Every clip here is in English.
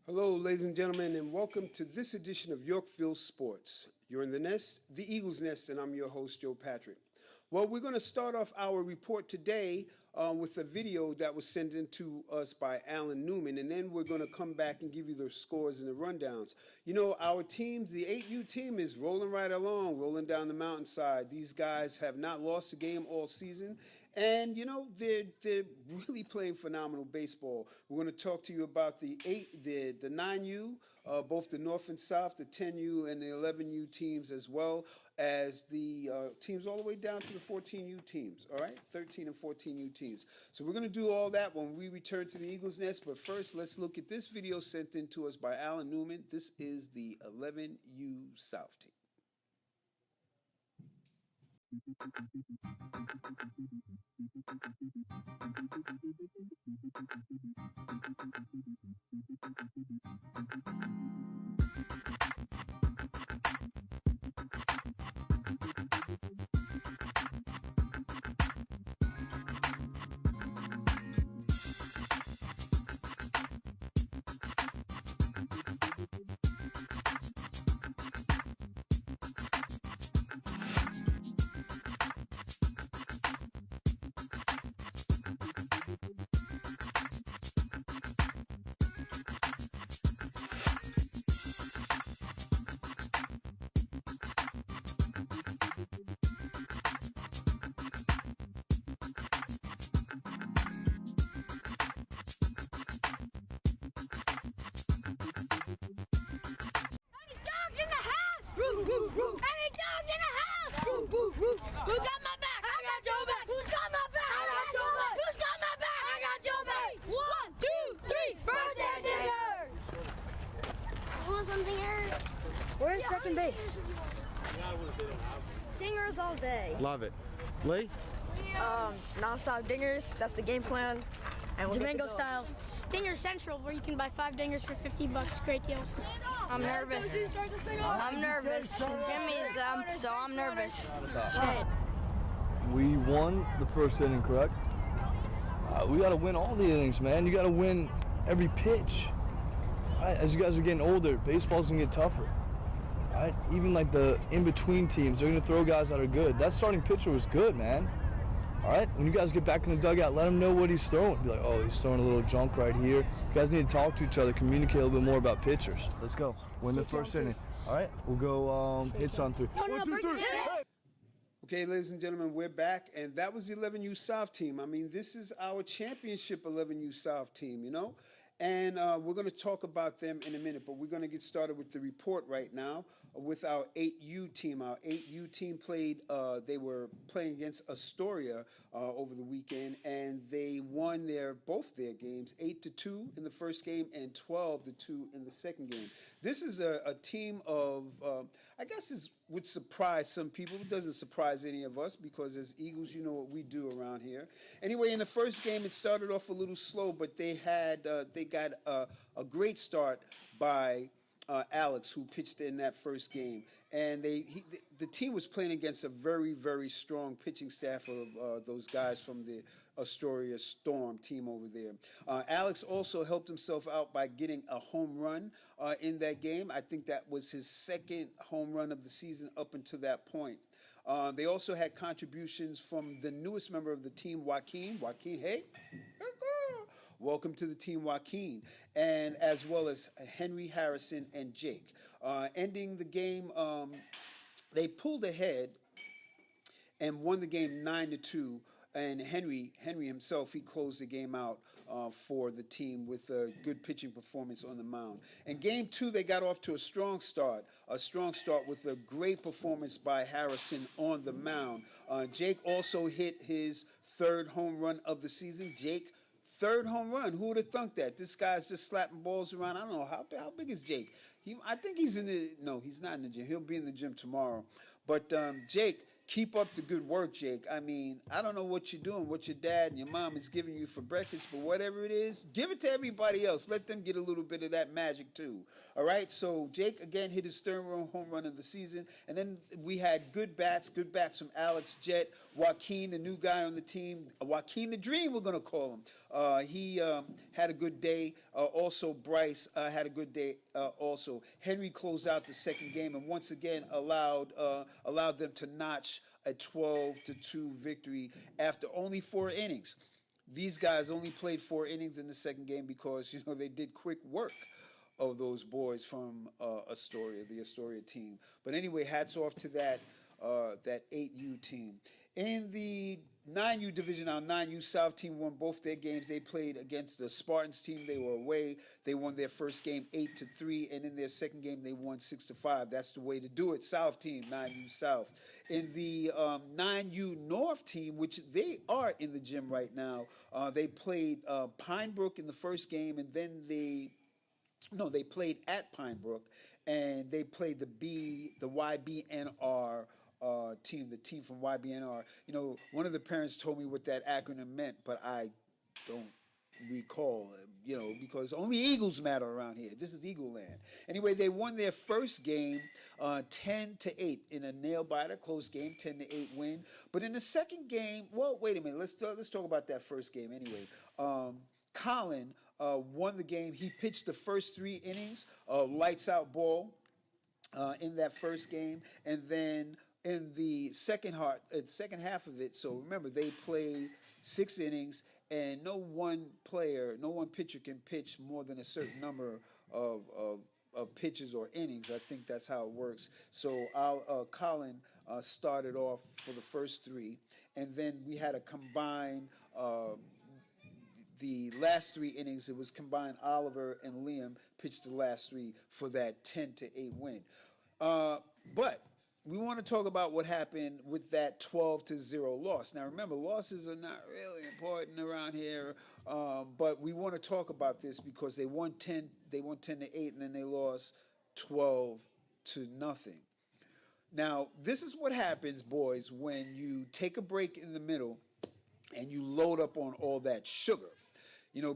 Hello, ladies and gentlemen, and welcome to this edition of Yorkville Sports. You're in the nest, the Eagles Nest, and I'm your host, Joe Patrick. Well, we're going to start off our report today with a video that was sent in to us by Alan Newman, and then we're going to come back and give you the scores and the rundowns. You know, our teams, the 8U team, is rolling right along, rolling down the mountainside. These guys have not lost a game all season, and you know they're really playing phenomenal baseball. We're going to talk to you about the 9U, both the North and South, the 10U and the 11U teams, as well as the teams all the way down to the 14U teams. All right, 13 and 14U teams. So we're going to do all that when we return to the Eagles Nest. But first, let's look at this video sent in to us by Alan Newman. This is the 11U South team. Who got my back? I got your back. Who's got my back? I got your back. Who's got my back? I got your back. 1, 2, 3, birthday dingers. You want some dingers? Where's second base? Dingers all day. Love it. Lee? Non-stop dingers. That's the game plan. And we'll Domingo style. Dinger Central, where you can buy 5 dingers for $50. Great deals. I'm nervous. I'm nervous. Jimmy's them, so I'm nervous. Shit. We won the first inning, correct? We got to win all the innings, man. You got to win every pitch. All right, as you guys are getting older, baseball's going to get tougher. All right, even like the in-between teams, they're going to throw guys that are good. That starting pitcher was good, man. All right, when you guys get back in the dugout, let him know what he's throwing. Be like, oh, he's throwing a little junk right here. You guys need to talk to each other, communicate a little bit more about pitchers. Let's go. Win the first inning. All right, we'll go hits on 3. 1, 2, 3. Okay, ladies and gentlemen, we're back, and that was the 11U South team. I mean, this is our championship 11U South team, you know? And we're going to talk about them in a minute, but we're going to get started with the report right now with our 8U team. Our 8U team played, they were playing against Astoria over the weekend, and they won both their games, 8-2 in the first game and 12-2 in the second game. This is a team of, I guess would surprise some people. It doesn't surprise any of us because as Eagles, you know what we do around here. Anyway, in the first game, it started off a little slow, but they got a great start by Alex, who pitched in that first game, and the team was playing against a very, very strong pitching staff of those guys from the Astoria Storm team over there. Alex also helped himself out by getting a home run in that game. I think that was his second home run of the season up until that point. They also had contributions from the newest member of the team, Joaquin. Joaquin, hey. Welcome to the team, Joaquin, and as well as Henry, Harrison, and Jake. Ending the game, they pulled ahead and won the game 9-2. And Henry himself, he closed the game out for the team with a good pitching performance on the mound. In game 2, they got off to a strong start with a great performance by Harrison on the mound. Jake also hit his third home run of the season. Jake, third home run. Who would have thunk that? This guy's just slapping balls around. I don't know. How big is Jake? I think he's no, he's not in the gym. He'll be in the gym tomorrow. But Jake, keep up the good work, Jake. I mean, I don't know what you're doing, what your dad and your mom is giving you for breakfast, but whatever it is, give it to everybody else. Let them get a little bit of that magic too. All right, so Jake, again, hit his third home run of the season. And then we had good bats from Alex Jett, Joaquin, the new guy on the team, Joaquin the Dream, we're going to call him. He had a good day. Also, Bryce had a good day. Also, Henry closed out the second game and once again allowed them to notch a 12-2 victory after only 4 innings. These guys only played 4 innings in the second game because they did quick work of those boys from Astoria, the Astoria team. But anyway, hats off to that 8U team. In the 9U division, our 9U South team won both their games. They played against the Spartans team. They were away. They won their first game 8-3, and in their second game they won 6-5. That's the way to do it. South team, 9U South. In the 9U North team, which they are in the gym right now, they played Pine Brook in the first game, and then they played at Pine Brook, and they played the YBNR team, the team from YBNR. One of the parents told me what that acronym meant, but I don't recall, because only Eagles matter around here. This is Eagle Land. Anyway, they won their first game 10-8 in a nail-biter, close game, 10-8 win. But in the second game, well, wait a minute. Let's talk about that first game anyway. Colin won the game. He pitched the first 3 innings, lights out ball in that first game, and then in the second half of it. So remember, they played 6 innings, and no one pitcher can pitch more than a certain number of pitches or innings. I think that's how it works. So our Colin started off for the first 3, and then we had a combined. The last 3 innings, it was combined. Oliver and Liam pitched the last 3 for that 10-8 win. But we want to talk about what happened with that 12-0 loss. Now, remember, losses are not really important around here, but we want to talk about this because they won 10-8, and then they lost 12-0. Now, this is what happens, boys, when you take a break in the middle and you load up on all that sugar.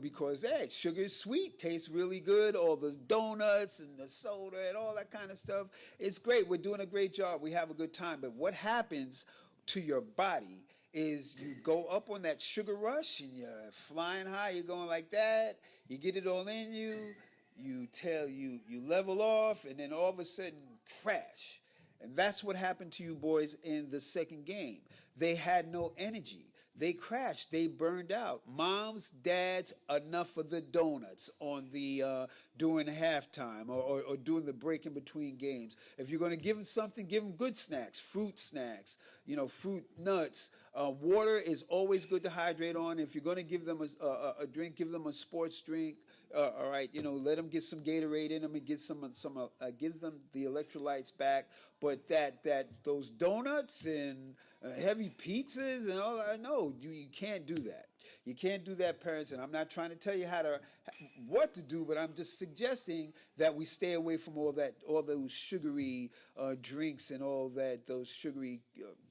Because, hey, sugar is sweet, tastes really good, all the donuts and the soda and all that kind of stuff. It's great. We're doing a great job. We have a good time. But what happens to your body is you go up on that sugar rush and you're flying high. You're going like that. You get it all in you. You level off, and then all of a sudden, crash. And that's what happened to you boys in the second game. They had no energy. They crashed. They burned out. Moms, dads, enough of the donuts on the during halftime or during the break in between games. If you're going to give them something, give them good snacks, fruit snacks, fruit, nuts. Water is always good to hydrate on. If you're going to give them a drink, give them a sports drink. All right, let them get some Gatorade in them and gives them the electrolytes back. But those donuts and heavy pizzas and all that, no, you can't do that. You can't do that, parents. And I'm not trying to tell you what to do, but I'm just suggesting that we stay away from all those sugary drinks and those sugary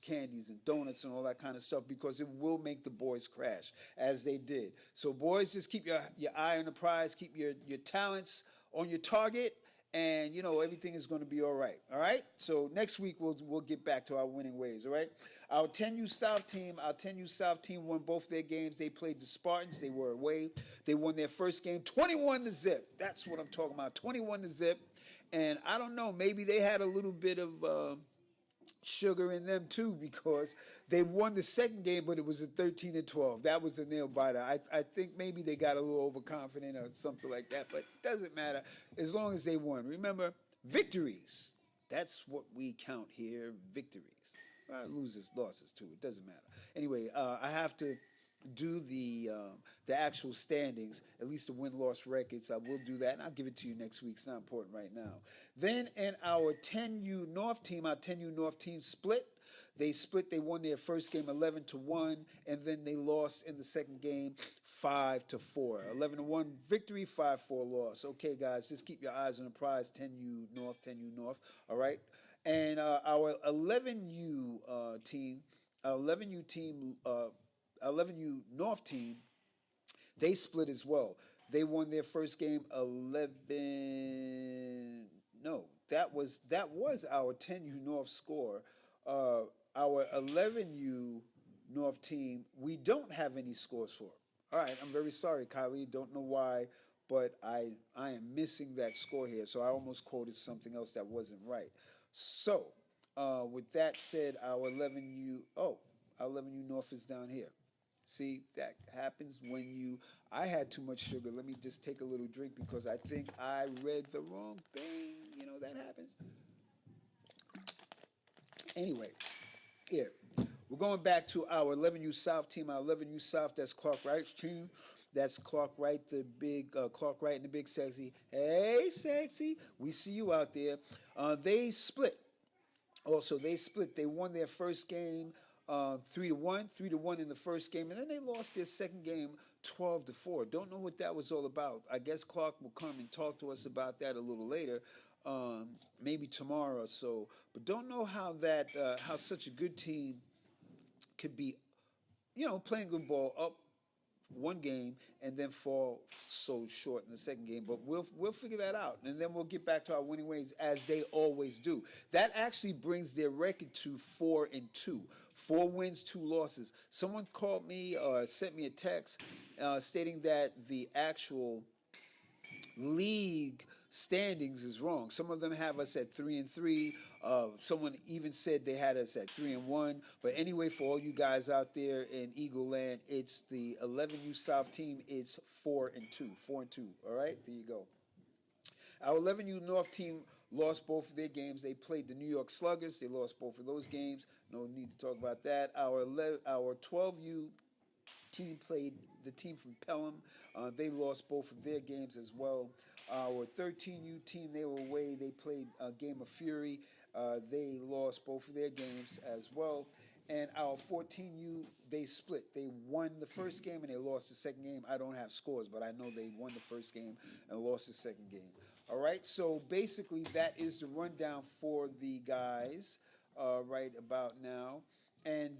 candies and donuts and all that kind of stuff, because it will make the boys crash, as they did. So, boys, just keep your eye on the prize, keep your talents on your target, and everything is going to be all right. All right. So next week we'll get back to our winning ways. All right. Our 10U South team won both their games. They played the Spartans. They were away. They won their first game 21-0. That's what I'm talking about. 21-0. And I don't know, maybe they had a little bit of sugar in them too, because they won the second game, but it was a 13-12. That was a nail biter. I think maybe they got a little overconfident or something like that, but it doesn't matter as long as they won. Remember, victories. That's what we count here, victories. Losses, losses too. It doesn't matter. Anyway, I have to do the actual standings, at least the win-loss records. I will do that, and I'll give it to you next week. It's not important right now. Then in our 10U North team split. They split. They won their first game 11-1, and then they lost in the second game 5-4. 11-1 victory, 5-4 loss. Okay, guys, just keep your eyes on the prize. 10U North. All right. And our 11U team, 11U North team, they split as well. They won their first game 11. No, that was our 10U North score. Our 11U North team, we don't have any scores for. All right, I'm very sorry, Kylie. Don't know why, but I am missing that score here. So I almost quoted something else that wasn't right. So, with that said, our 11U North is down here. See, that happens when you. I had too much sugar. Let me just take a little drink because I think I read the wrong thing. You know that happens. Anyway, here we're going back to our 11U South team. Our 11U South, that's Clark Wright's team. That's Clark Wright, the big Clark Wright and the big sexy. Hey, sexy, we see you out there. They split. Also, they split. They won their first game 3-1, 3-1 in the first game, and then they lost their second game 12-4. Don't know what that was all about. I guess Clark will come and talk to us about that a little later, maybe tomorrow or so. But don't know how that how such a good team could be, playing good ball up one game and then fall so short in the second game. But we'll figure that out, and then we'll get back to our winning ways as they always do. That actually brings their record to 4-2. 4 wins, 2 losses. Someone called me or sent me a text stating that the actual league standings is wrong. Some of them have us at 3-3. Someone even said they had us at 3-1. But anyway, for all you guys out there in Eagle Land, it's the 11U South team. It's 4-2. 4-2. All right, there you go. Our 11U North team lost both of their games. They played the New York Sluggers. They lost both of those games. No need to talk about that. Our 12U team played the team from Pelham. They lost both of their games as well. Our 13U team, they were away. They played a game of Fury. They lost both of their games as well. And our 14U, they split. They won the first game and they lost the second game. I don't have scores, but I know they won the first game and lost the second game. All right, so basically that is the rundown for the guys right about now. And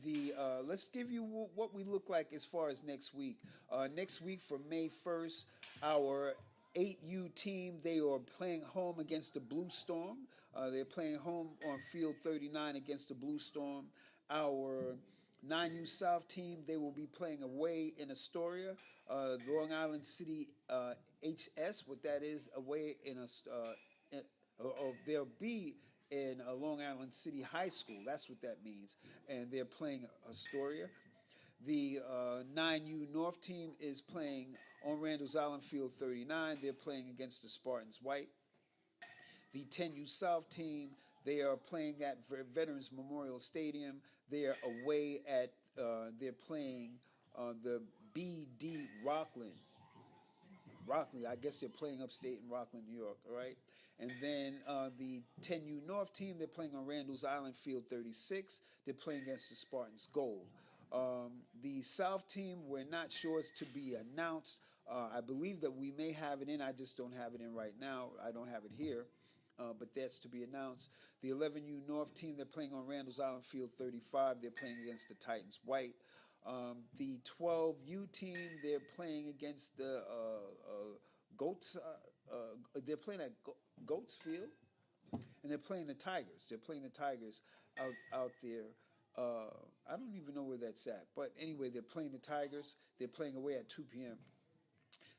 let's give you what we look like as far as next week. Next week for May 1st, our 8U team, they are playing home against the Blue Storm. They're playing home on field 39 against the Blue Storm. Our 9U South team, they will be playing away in Astoria. Long Island City HS, what that is, away in they'll be in Long Island City High School. That's what that means. And they're playing Astoria. The 9U North team is playing on Randall's Island Field 39. They're playing against the Spartans White. The 10U South team, they are playing at Veterans Memorial Stadium. They are away at, they're playing the BD Rockland. I guess they're playing upstate in Rockland, New York, all right? And then the 10U North team, they're playing on Randall's Island Field 36. They're playing against the Spartans Gold. The South team, we're not sure, it's to be announced. I believe that we may have it in. I just don't have it in right now. I don't have it here, but that's to be announced. The 11U North team, they're playing on Randall's Island Field 35. They're playing against the Titans White. The 12U team, they're playing against the Goats. They're playing at Goats Field, and they're playing the Tigers. They're playing the Tigers out there. I don't even know where that's at. But anyway, they're playing the Tigers. They're playing away at 2 p.m.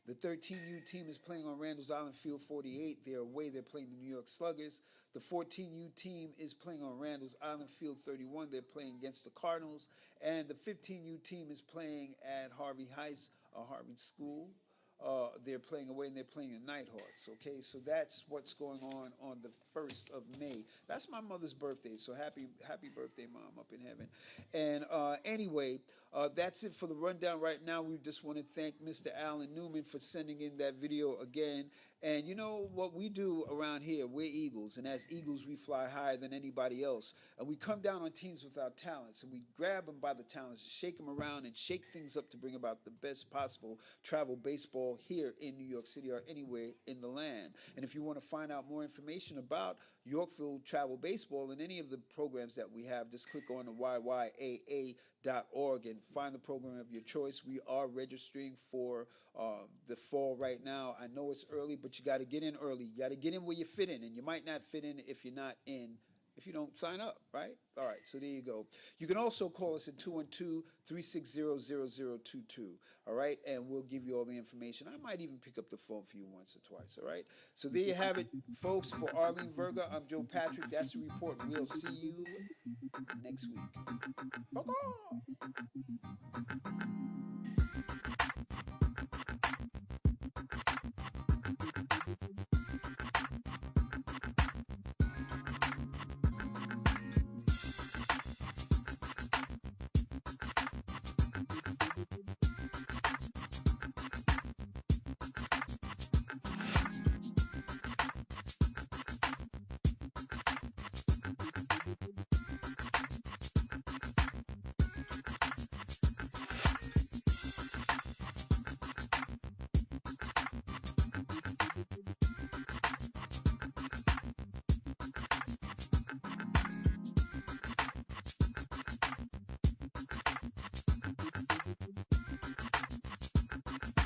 The 13U team is playing on Randall's Island Field 48. They're away. They're playing the New York Sluggers. The 14U team is playing on Randall's Island Field 31. They're playing against the Cardinals. And the 15U team is playing at Harvey Heights, Harvey School. They're playing away and they're playing the Nighthawks. Okay, so that's what's going on the 1st of May. That's my mother's birthday, so happy birthday, Mom, up in heaven. And anyway, that's it for the rundown right now. We just want to thank Mr. Alan Newman for sending in that video again. And you know what we do around here, we're Eagles, and as Eagles we fly higher than anybody else. And we come down on teams without talents, and we grab them by the talents, shake them around, and shake things up to bring about the best possible travel baseball here in New York City or anywhere in the land. And if you want to find out more information about Yorkville Travel Baseball and any of the programs that we have, just click on the YYAA.org and find the program of your choice. We are registering for the fall right now. I know it's early, but you got to get in early. You got to get in where you fit in, and you might not fit in if you're not in if you don't sign up, right? All right, so there you go. You can also call us at 212-360-0022, all right? And we'll give you all the information. I might even pick up the phone for you once or twice, all right? So there you have it, folks. For Arlene Verga, I'm Joe Patrick. That's the report. We'll see you next week. Bye-bye.